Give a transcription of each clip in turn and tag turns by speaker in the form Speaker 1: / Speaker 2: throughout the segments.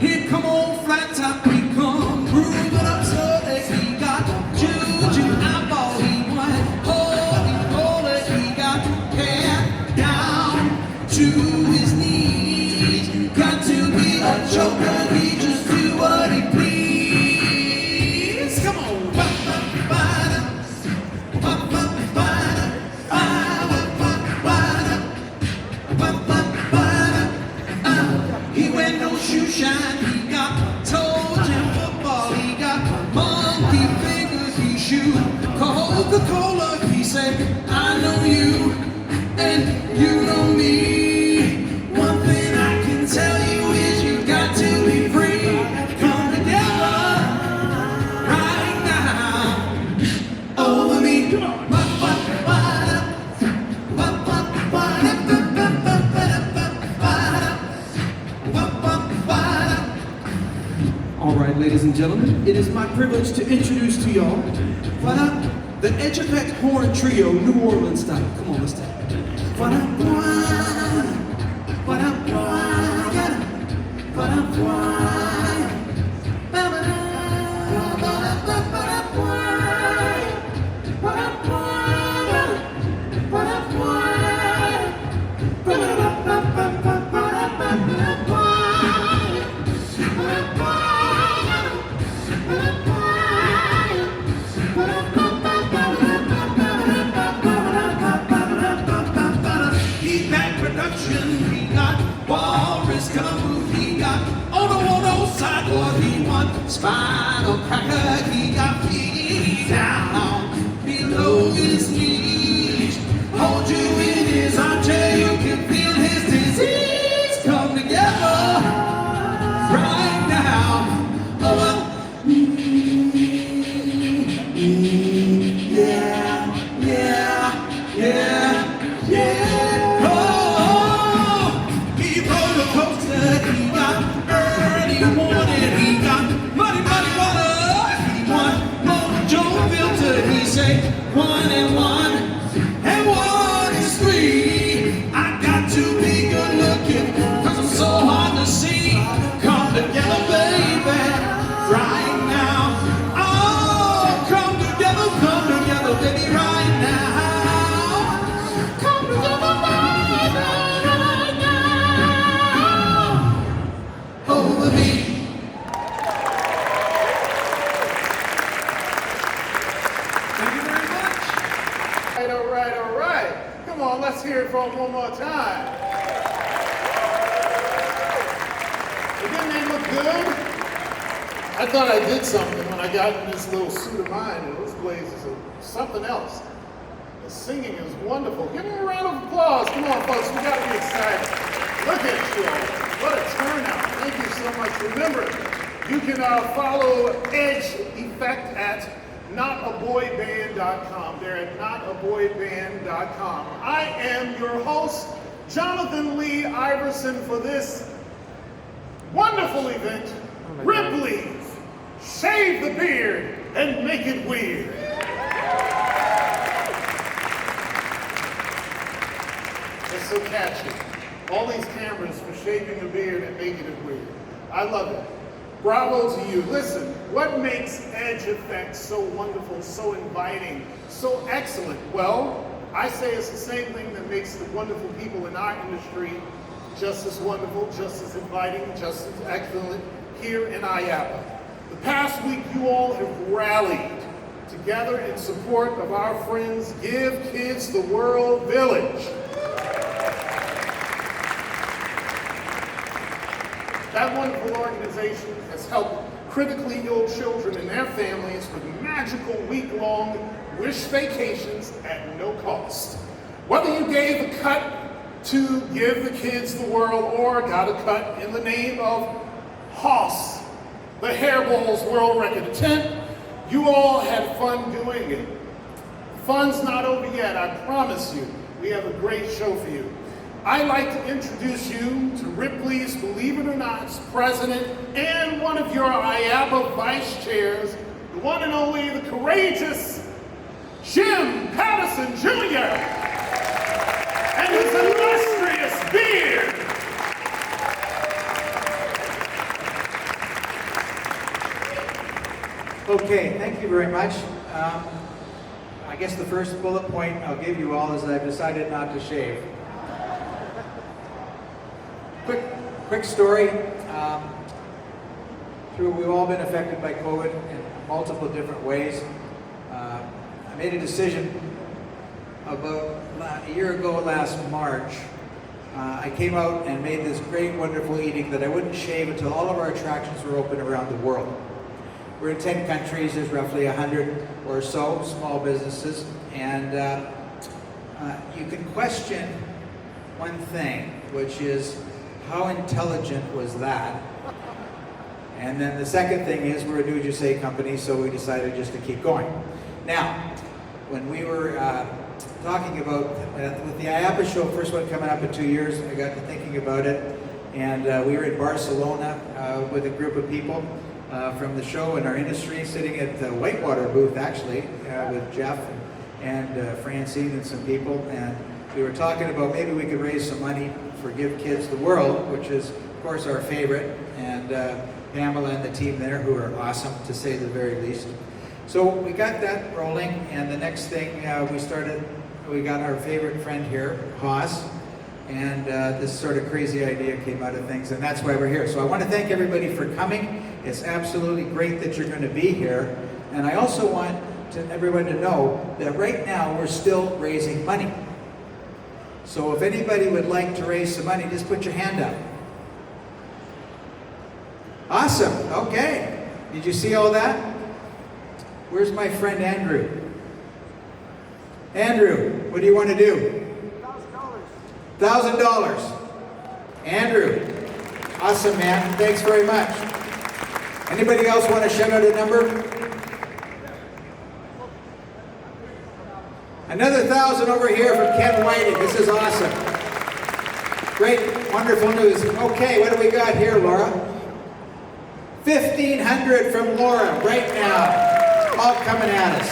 Speaker 1: Here come old flat top, he come grooving up so that he got juju eyeball, he went holy, he got hair down to his knees. Got to be a joker, he just do what he please. Come on. He wear no shoe shine, he got toe jam football, he got monkey fingers, he shoot Coca-Cola, he said, I know you, and you know me. One thing I can tell you is you got to be free. Come together right now over me. Come on. All right, ladies and gentlemen, it is my privilege to introduce to y'all the Edge Effect Horn Trio, New Orleans style. Come on, let's take it. He got walrus kung he got oh sideboard, he won spinal cracker, he got feet down below his knees. Hold you in his armchair, you can feel his disease. Come together right now. One and one is three. I got to be good looking, cause I'm so hard to see. Come together, baby, right now. Oh, come together, baby, right now. Come together, baby, right now. Over me.
Speaker 2: All right. Come on, let's hear it from one more time. Didn't they look good? I thought I did something when I got in this little suit of mine, and those blazers are something else. The singing is wonderful. Give me a round of applause. Come on, folks, we gotta be excited. Look at you all. What a turnout. Thank you so much. Remember, you can follow Edge Effect at notaboyband.com. They're at notaboyband.com. I am your host, Johnathan Lee Iverson, for this wonderful event, Ripley's Shave the Beard and Make It Weird. It's so catchy. All these cameras for shaving a beard and making it weird. I love it. Bravo to you. Listen, what makes Edge Effect so wonderful, so inviting, so excellent? Well, I say it's the same thing that makes the wonderful people in our industry just as wonderful, just as inviting, just as excellent here in IAAPA. The past week, you all have rallied together in support of our friends Give Kids the World Village. That wonderful organization has helped critically ill children and their families with magical week-long wish vacations at no cost. Whether you gave a cut to Give the Kids the World or got a cut in the name of Hoss, the Hairball's world record attempt, you all had fun doing it. The fun's not over yet, I promise you. We have a great show for you. I'd like to introduce you to Ripley's, believe it or not, president and one of your IAAPA vice chairs, the one and only, the courageous Jim Pattison Jr. and his illustrious beard.
Speaker 3: Okay, thank you very much. I guess the first bullet point I'll give you all is that I've decided not to shave. Quick story. We've all been affected by COVID in multiple different ways. I made a decision about a year ago last March. I came out and made this great, wonderful edict that I wouldn't shave until all of our attractions were open around the world. We're in 10 countries, there's roughly 100 or so small businesses, and you can question one thing, which is, how intelligent was that? And then the second thing is, we're a do-as-you-say company, so we decided just to keep going. Now, when we were talking about, with the IAAPA show, first one coming up in 2 years, I got to thinking about it, and we were in Barcelona with a group of people from the show in our industry, sitting at the Whitewater booth, actually, with Jeff and Francine and some people, and we were talking about maybe we could raise some money for Give Kids the World, which is, of course, our favorite, and Pamela and the team there, who are awesome, to say the very least. So we got that rolling, and the next thing we got our favorite friend here, Haas, and this sort of crazy idea came out of things, and that's why we're here. So I want to thank everybody for coming. It's absolutely great that you're going to be here, and I also want everyone to know that right now we're still raising money. So if anybody would like to raise some money, just put your hand up. Awesome, okay. Did you see all that? Where's my friend Andrew? Andrew, what do you want to do? $1,000. $1,000. Andrew, awesome, man. Thanks very much. Anybody else want to shout out a number? Another 1,000 over here from Ken Whiting. This is awesome. Great, wonderful news. Okay, what do we got here, Laura? 1,500 from Laura right now. All coming at us.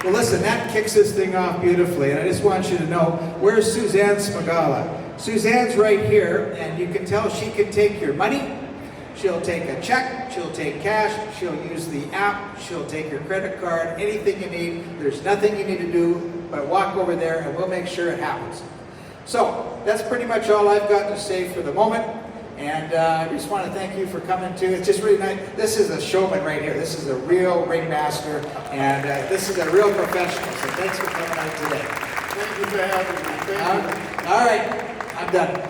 Speaker 3: Well, listen, that kicks this thing off beautifully, and I just want you to know, where's Suzanne Smagala? Suzanne's right here, and you can tell she can take your money. She'll take a check, she'll take cash, she'll use the app, she'll take your credit card, anything you need. There's nothing you need to do but walk over there, and we'll make sure it happens. So, that's pretty much all I've got to say for the moment. And I just want to thank you for coming too. It's just really nice. This is a showman right here. This is a real ringmaster, and this is a real professional. So thanks for coming out today.
Speaker 2: Thank you for having me. Thank you.
Speaker 3: All right, I'm done.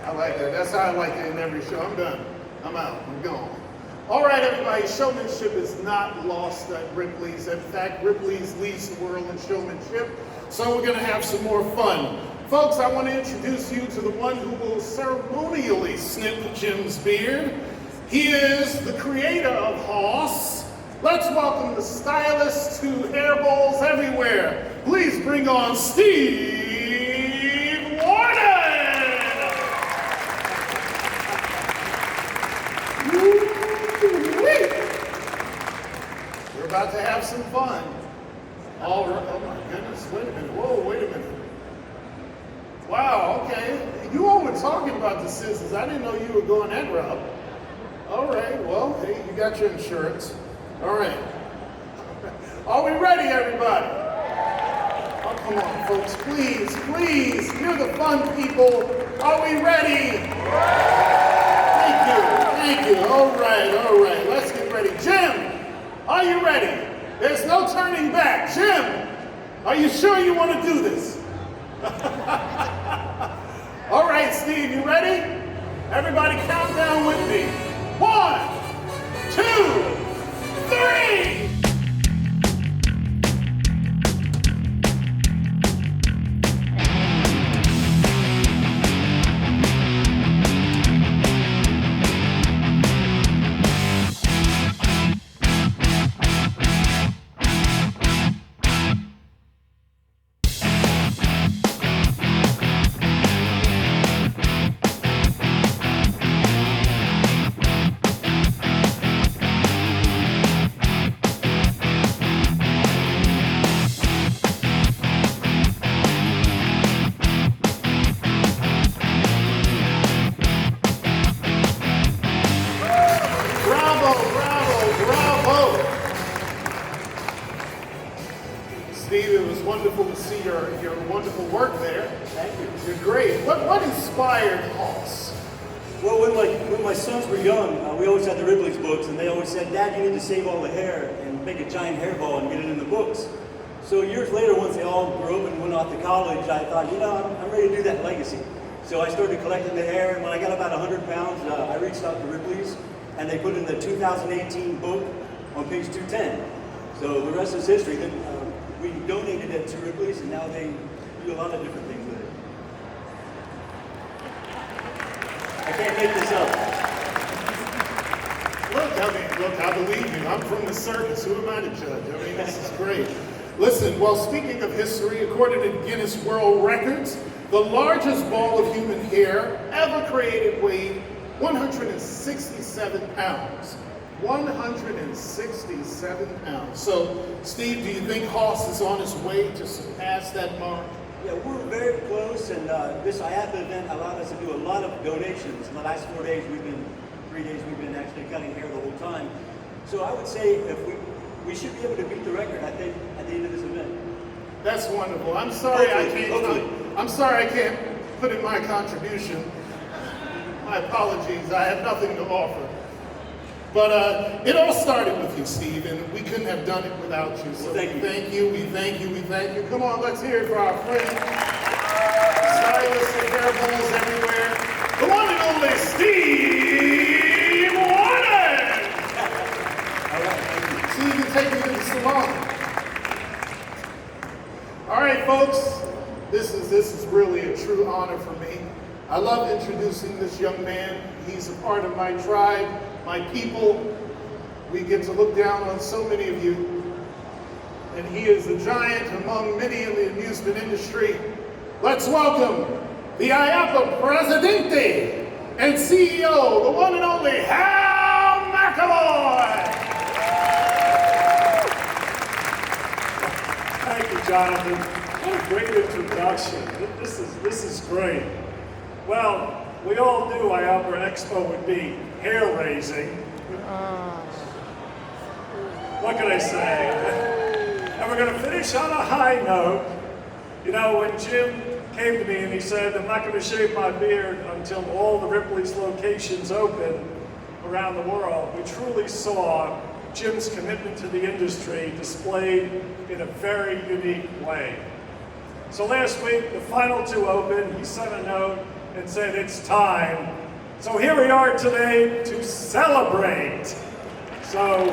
Speaker 2: I like that. That's how I like it in every show. I'm done. I'm out. I'm gone. All right, everybody. Showmanship is not lost at Ripley's. In fact, Ripley's leads the world in showmanship. So we're going to have some more fun. Folks, I want to introduce you to the one who will ceremonially snip Jim's beard. He is the creator of Hoss. Let's welcome the stylist to hair bowls everywhere. Please bring on Steve Warden. We're about to have some fun. All right. Oh my goodness, wait a minute. Whoa, wait a minute. Wow, okay. You all were talking about the scissors. I didn't know you were going that route. All right, well, hey, you got your insurance. All right. Are we ready, everybody? Oh, come on, folks, please, please. You're the fun people. Are we ready? Thank you. All right. Let's get ready. Jim, are you ready? There's no turning back. Jim, are you sure you want to do this? All right, Steve, you ready? Everybody count down with me. 1, 2, 3. wonderful to see your wonderful work there.
Speaker 4: Thank you.
Speaker 2: You're great. What inspired Hoss?
Speaker 4: Well, when my sons were young, we always had the Ripley's books, and they always said, "Dad, you need to save all the hair and make a giant hairball and get it in the books." So years later, once they all grew up and went off to college, I thought, I'm ready to do that legacy. So I started collecting the hair, and when I got about 100 pounds, I reached out to Ripley's, and they put in the 2018 book on page 210. So the rest is history. Then we donated it to Ripley's, and now they do a lot of different things with it. I can't make this up.
Speaker 2: Look, I believe you. I'm from the circus. Who am I to judge? I mean, this is great. Listen, well, speaking of history, according to Guinness World Records, the largest ball of human hair ever created weighed 167 pounds. 167 pounds. So, Steve, do you think Hoss is on his way to surpass that mark?
Speaker 4: Yeah, we're very close, and this IAAPA event allowed us to do a lot of donations. In the last 3 days, we've been actually cutting hair the whole time. So I would say if we should be able to beat the record, I think, at the end of this event.
Speaker 2: That's wonderful. I'm sorry
Speaker 4: Hopefully.
Speaker 2: I'm sorry I can't put in my contribution. My apologies. I have nothing to offer. But it all started with you, Steve, and we couldn't have done it without you. So
Speaker 4: Thank you.
Speaker 2: we thank you. Come on, let's hear it for our friend. Stylists and hair balls everywhere. The one and only Steve Warner!
Speaker 4: All right, thank you.
Speaker 2: So you can take me to the salon. All right, folks, this is really a true honor for me. I love introducing this young man. He's a part of my tribe, my people. We get to look down on so many of you. And he is a giant among many in the amusement industry. Let's welcome the IAAPA Presidente and CEO, the one and only Hal McEvoy.
Speaker 5: Thank you, Jonathan. What a great introduction. This is great. Well, we all knew IAAPA Expo would be hair raising. What can I say? And we're going to finish on a high note. When Jim came to me and he said, "I'm not going to shave my beard until all the Ripley's locations open around the world," we truly saw Jim's commitment to the industry displayed in a very unique way. So last week, the final 2 opened. He sent a note and said, "It's time." So here we are today to celebrate. So,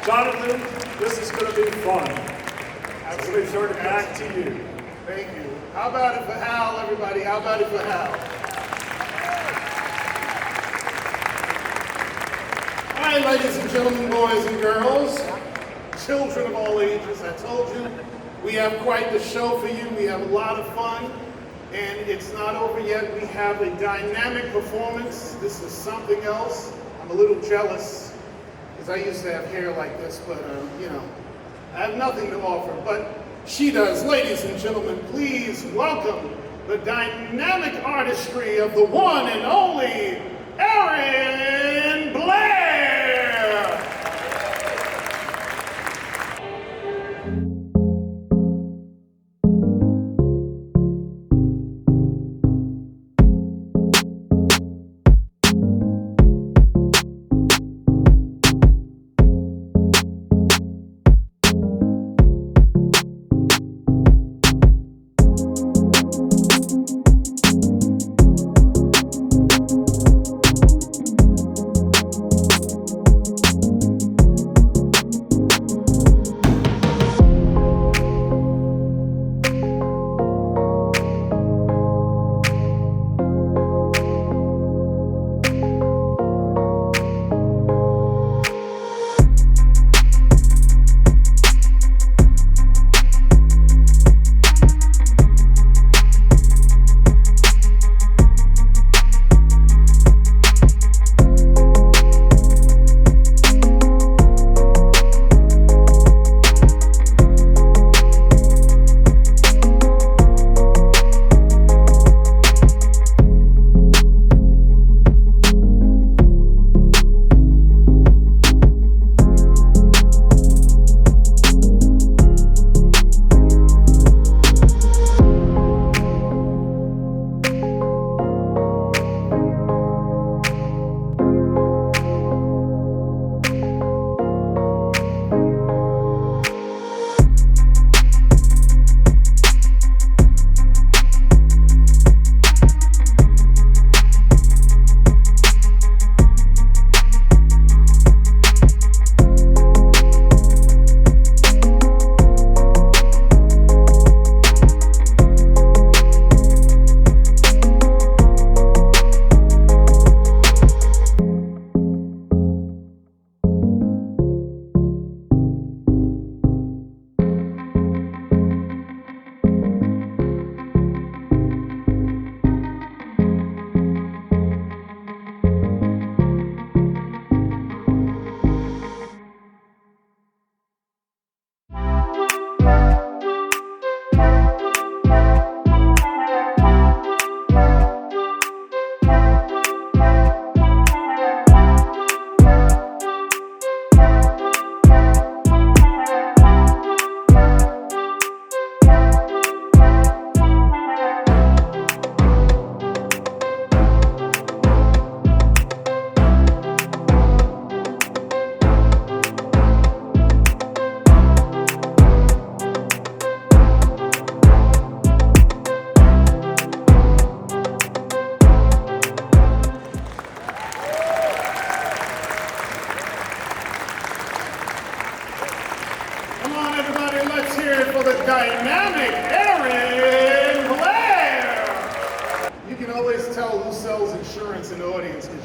Speaker 5: Jonathan, this is going to be fun. So we turn it back to you.
Speaker 2: Thank you. How about it for Hal, everybody? How about it for Hal? All right, ladies and gentlemen, boys and girls, children of all ages, I told you, we have quite the show for you. We have a lot of fun, and it's not over yet. We have a dynamic performance. This is something else. I'm a little jealous, because I used to have hair like this, but, I have nothing to offer, but she does. Ladies and gentlemen, please welcome the dynamic artistry of the one and only Erin Blair!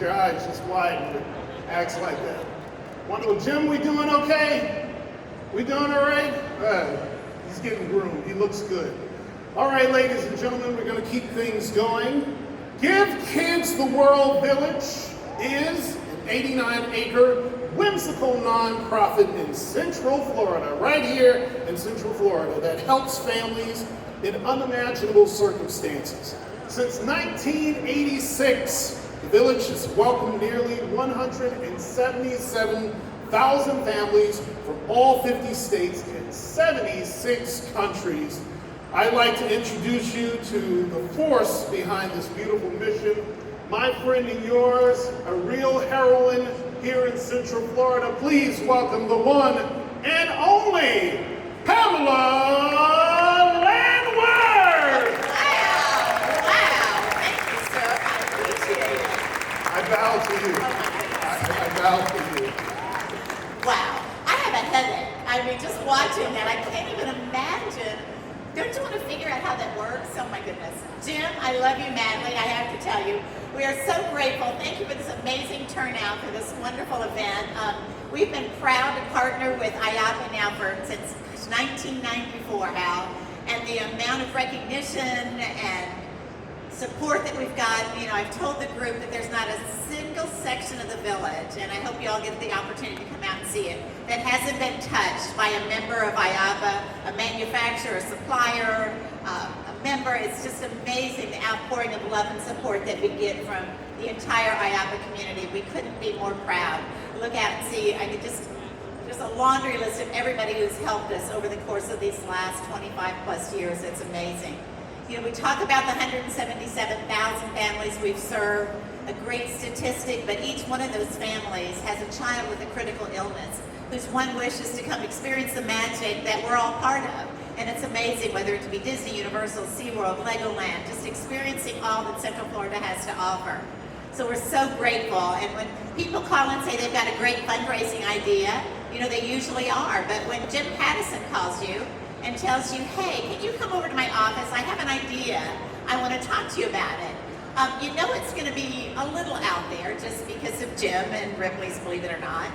Speaker 2: your eyes just widen when it acts like that. Wonderful. Jim, we doing okay? We doing all right? He's getting groomed. He looks good. All right, ladies and gentlemen, we're going to keep things going. Give Kids the World Village is an 89-acre whimsical nonprofit in Central Florida, right here in Central Florida, that helps families in unimaginable circumstances. Since 1986, the village has welcomed nearly 177,000 families from all 50 states and 76 countries. I'd like to introduce you to the force behind this beautiful mission. My friend and yours, a real heroine here in Central Florida. Please welcome the one and only Pamela Landwirth.
Speaker 6: Wow. Thank you, sir. I appreciate it.
Speaker 2: I bow to you. I bow to you.
Speaker 6: Wow. I have a headache. I mean, just watching that, I can't even imagine. Don't you want to figure out how that works? Oh my goodness. Jim, I love you madly, I have to tell you. We are so grateful. Thank you for this amazing turnout for this wonderful event. We've been proud to partner with IAAPA now since 1994, Hal. And the amount of recognition and support that we've got, you know, I've told the group that there's not a single section of the village, and I hope you all get the opportunity to come out and see it, that hasn't been touched by a member of IAAPA, a manufacturer, a supplier, a member. It's just amazing the outpouring of love and support that we get from the entire IAAPA community. We couldn't be more proud. Look out and see, I could just a laundry list of everybody who's helped us over the course of these last 25 plus years. It's amazing. You know, we talk about the 177,000 families we've served, a great statistic, but each one of those families has a child with a critical illness whose one wish is to come experience the magic that we're all part of. And it's amazing, whether it be Disney, Universal, SeaWorld, Legoland, just experiencing all that Central Florida has to offer. So we're so grateful. And when people call and say they've got a great fundraising idea, you know, they usually are. But when Jim Pattison calls you and tells you, hey, can you come over to my office? I have an idea. I want to talk to you about it. You know it's going to be a little out there just because of Jim and Ripley's, believe it or not.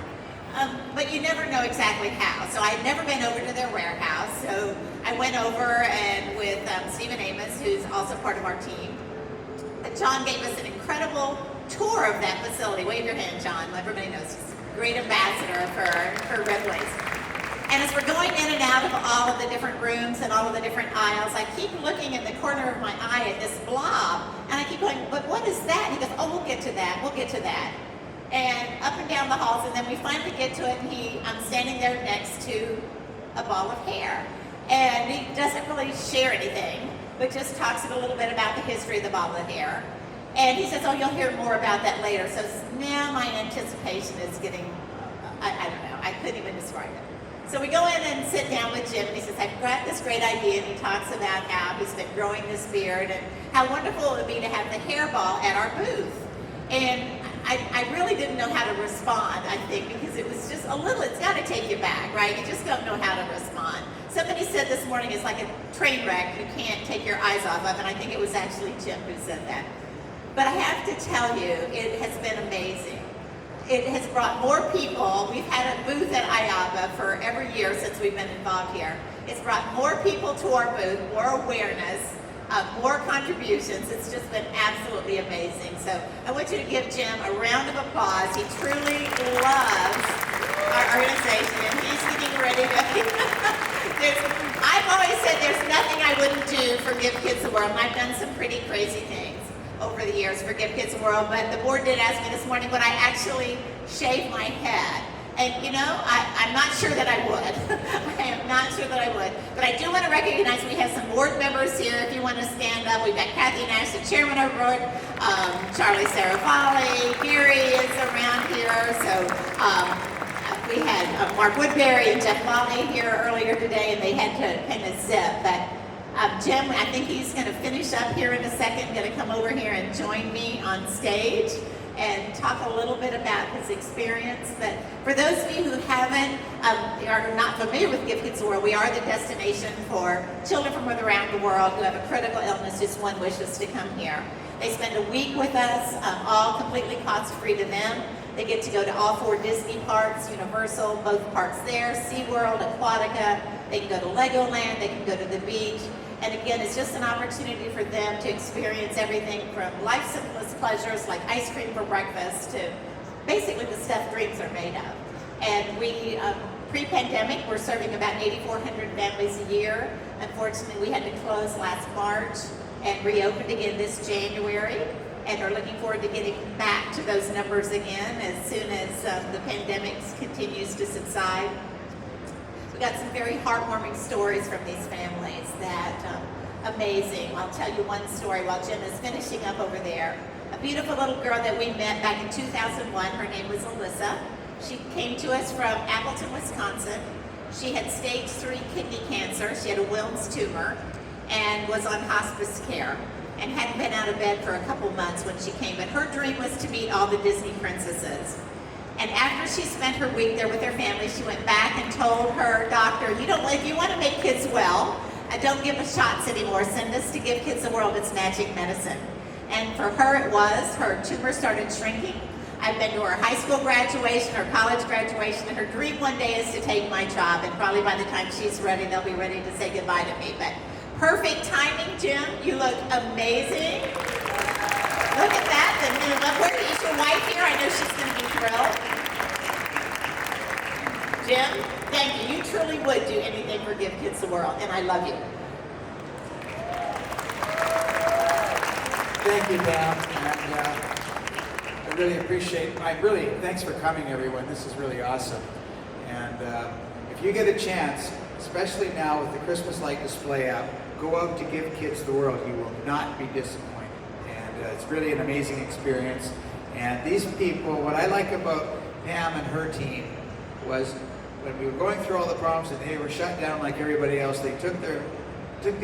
Speaker 6: But you never know exactly how. So I'd never been over to their warehouse. So I went over and with Stephen Amos, who's also part of our team. John gave us an incredible tour of that facility. Wave your hand, John. Everybody knows he's a great ambassador for Ripley's. And as we're going in and out of all of the different rooms and all of the different aisles, I keep looking in the corner of my eye at this blob, and I keep going, but what is that? And he goes, oh, we'll get to that, we'll get to that. And up and down the halls, and then we finally get to it, and I'm standing there next to a ball of hair. And he doesn't really share anything, but just talks a little bit about the history of the ball of hair. And he says, oh, you'll hear more about that later. So now my anticipation is getting, I don't know, I couldn't even describe it. So we go in and sit down with Jim, and he says, I've got this great idea, and he talks about how he's been growing this beard and how wonderful it would be to have the hairball at our booth. And I really didn't know how to respond, I think, because it was just a little, it's got to take you back, right? You just don't know how to respond. Somebody said this morning it's like a train wreck you can't take your eyes off of, and I think it was actually Jim who said that. But I have to tell you, it has been amazing. It has brought more people. We've had a booth at IAAPA for every year since we've been involved here. It's brought more people to our booth, more awareness, more contributions. It's just been absolutely amazing. So I want you to give Jim a round of applause. He truly loves our organization, and he's getting ready to... I've always said there's nothing I wouldn't do for Give Kids the World, and I've done some pretty crazy things over the years for Give Kids the World, but the board did ask me this morning would I actually shave my head. And you know, I'm not sure that I would. I am not sure that I would. But I do want to recognize we have some board members here if you want to stand up. We've got Kathy Nash, the chairman of our board, Charlie Saravalli, Gary is around here. So we had Mark Woodbury and Jeff Lawley here earlier today, and they had to kind of zip. But Jim, I think he's going to finish up here in a second, going to come over here and join me on stage. and talk a little bit about his experience. But for those of you who haven't, are not familiar with Give Kids the World, we are the destination for children from around the world who have a critical illness, just one wishes to come here. They spend a week with us, all completely cost-free to them. They get to go to all 4 Disney parks, Universal, both parks there, SeaWorld, Aquatica. They can go to Legoland, they can go to the beach. And again, it's just an opportunity for them to experience everything from life's simplest pleasures like ice cream for breakfast to basically the stuff dreams are made of. And we, pre-pandemic, we're serving about 8,400 families a year. Unfortunately, we had to close last March and reopened again this January, and are looking forward to getting back to those numbers again as soon as the pandemic continues to subside. We got some very heartwarming stories from these families that amazing. I'll tell you one story while Jim is finishing up over there. A beautiful little girl that we met back in 2001, her name was Alyssa. She came to us from Appleton, Wisconsin. She had stage 3 kidney cancer. She had a Wilms tumor and was on hospice care and hadn't been out of bed for a couple months when she came. But her dream was to meet all the Disney princesses. And after she spent her week there with her family, she went back and told her doctor, if you want to make kids well, don't give us shots anymore. Send us to Give Kids the World. It's magic medicine. And for her it was. Her tumor started shrinking. I've been to her high school graduation, her college graduation, and her dream one day is to take my job. And probably by the time she's ready, they'll be ready to say goodbye to me. But perfect timing, Jim. You look amazing. Look at that. Is your wife here? I know she's going to be thrilled. Jim, thank you. You truly would do anything for Give Kids the World, and I love you.
Speaker 3: Thank you, Pam. And I really appreciate, thanks for coming, everyone. This is really awesome. And if you get a chance, especially now with the Christmas light display out, go out to Give Kids the World. You will not be disappointed. And it's really an amazing experience. And these people, what I like about Pam and her team was when we were going through all the problems and they were shut down like everybody else, they took the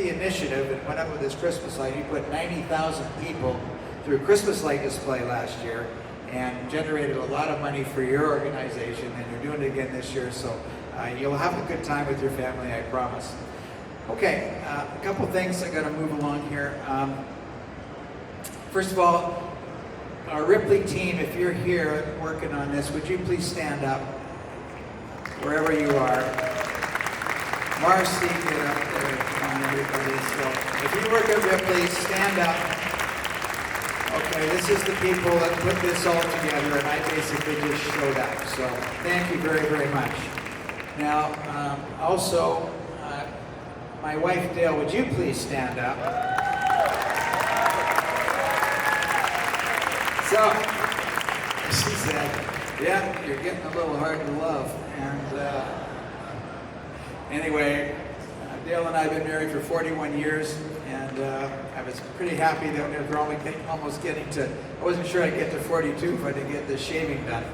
Speaker 3: initiative and went up with this Christmas light. We put 90,000 people through a Christmas light display last year and generated a lot of money for your organization, and you're doing it again this year. So you'll have a good time with your family, I promise. Okay, a couple things I got to move along here. First of all, our Ripley team, if you're here working on this, would you please stand up wherever you are? Marcy, get up there. Come on, everybody. So if you work at Ripley, stand up. Okay, this is the people that put this all together, and I basically just showed up. So thank you very, very much. Now, also, my wife Dale, would you please stand up? So, she said, yeah, you're getting a little hard to love. And anyway, Dale and I have been married for 41 years, and I was pretty happy that we were almost getting to, I wasn't sure I'd get to 42 if I didn't get the shaving done.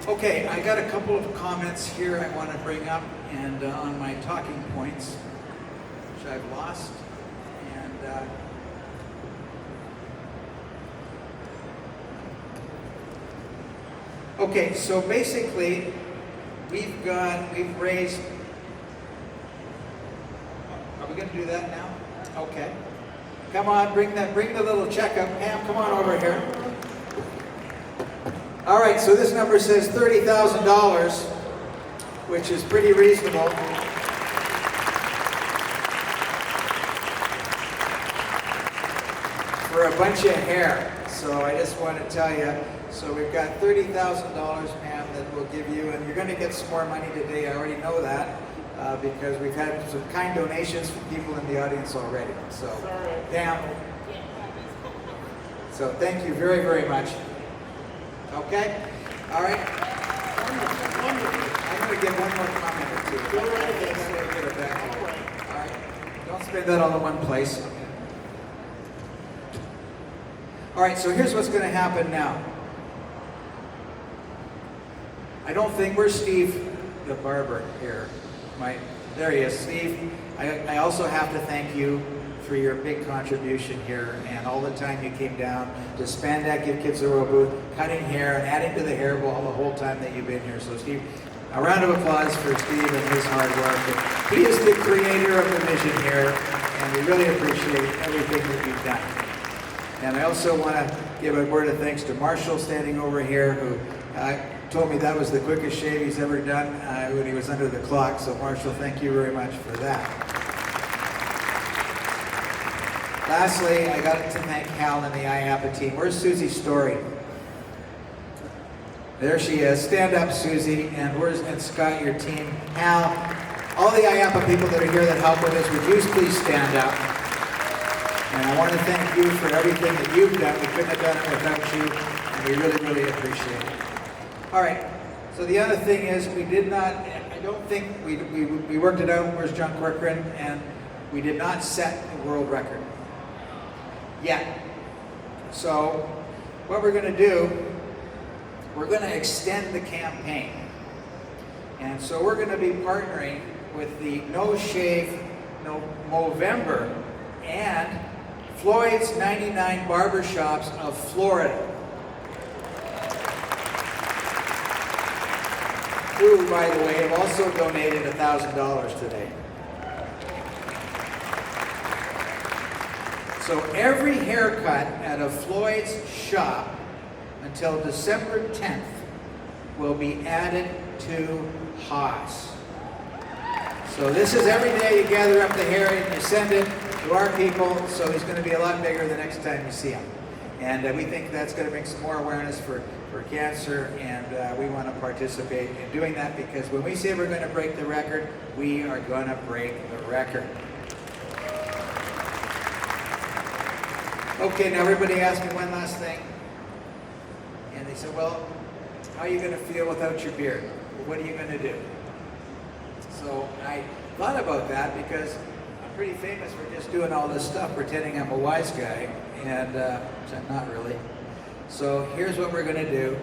Speaker 3: Okay, I got a couple of comments here I want to bring up, and on my talking points, which I've lost. And okay, so basically, we've raised, are we going to do that now? Okay. Come on, bring the little check up. Pam, come on over here. All right, so this number says $30,000, which is pretty reasonable. For a bunch of hair. So I just want to tell you, so we've got $30,000, Pam, that we'll give you, and you're going to get some more money today. I already know that because we've had some kind donations from people in the audience already. So, Pam. So thank you very, very much. Okay? All right? I'm going to give one more comment or two.
Speaker 2: Go right ahead.
Speaker 3: I'm going to get it back to you. All right? Don't spend that all in one place. All right, so here's what's going to happen now. I don't think, where's Steve, the barber here? There he is, Steve. I also have to thank you for your big contribution here and all the time you came down to Spandeck, Give Kids a Row booth, cutting hair and adding to the hairball the whole time that you've been here. So Steve, a round of applause for Steve and his hard work. He is the creator of the vision here, and we really appreciate everything that you've done. And I also want to give a word of thanks to Marshall standing over here, who told me that was the quickest shave he's ever done when he was under the clock. So Marshall, thank you very much for that. Lastly, I got to thank Hal and the IAAPA team. Where's Susie Story? There she is. Stand up, Susie. And Scott, your team. Hal, all the IAAPA people that are here that help with us, would you please stand up? And I want to thank you for everything that you've done. We couldn't have done it without you, and we really, really appreciate it. All right. So the other thing is, we did not, I don't think, we worked it out, where's John Corcoran, and we did not set a world record yet. So what we're going to do, we're going to extend the campaign. And so we're going to be partnering with the No Shave Movember and Floyd's 99 Barbershops of Florida, who, by the way, have also donated $1,000 today. So every haircut at a Floyd's shop until December 10th will be added to Haas. So this is every day you gather up the hair and you send it to our people, so he's going to be a lot bigger the next time you see him. And we think that's going to bring some more awareness for cancer, and we want to participate in doing that, because when we say we're going to break the record, we are going to break the record. Okay, now everybody asked me one last thing. And they said, well, how are you going to feel without your beard? What are you going to do? So I thought about that, because I'm pretty famous for just doing all this stuff, pretending I'm a wise guy, and which I'm not really. So here's what we're going to do.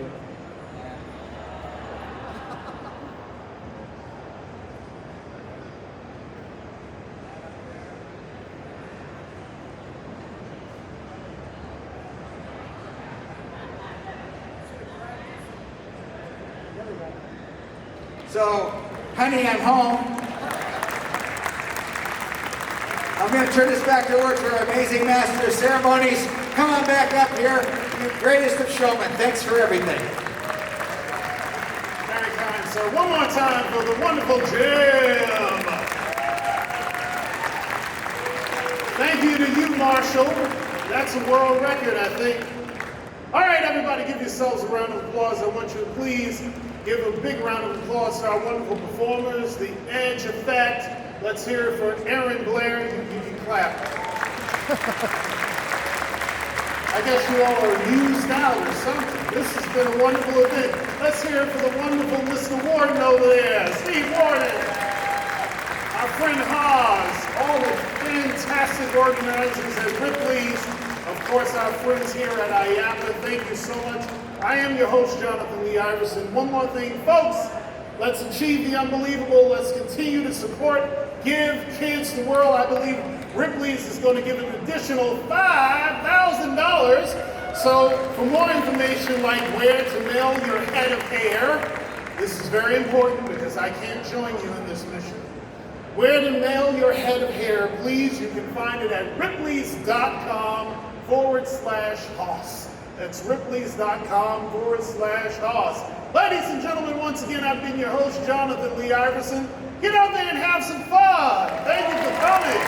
Speaker 3: So, honey, I'm home. I'm going to turn this back over to our amazing master of ceremonies. Come on back up here, you greatest of showmen. Thanks for everything.
Speaker 2: Very kind, sir. One more time for the wonderful Jim. Thank you to you, Marshall. That's a world record, I think. All right, everybody, give yourselves a round of applause. I want you to please give a big round of applause to our wonderful performers, the Edge Effect. Let's hear it for Erin Blair. You can clap. I guess you all are used out or something. This has been a wonderful event. Let's hear it for the wonderful Mr. Warden over there, Steve Warden. Our friend Haas, all the fantastic organizers at Ripley's, of course our friends here at IAAPA, thank you so much. I am your host, Johnathan Lee Iverson. One more thing, folks, let's achieve the unbelievable. Let's continue to support Give Kids the World. I believe Ripley's is going to give an additional $5,000. So for more information like where to mail your head of hair, this is very important because I can't join you in this mission. Where to mail your head of hair, please, you can find it at ripleys.com/Hoss. That's ripleys.com/Hoss. Ladies and gentlemen, once again, I've been your host, Johnathan Lee Iverson. Get out there and have some fun. Thank you for coming.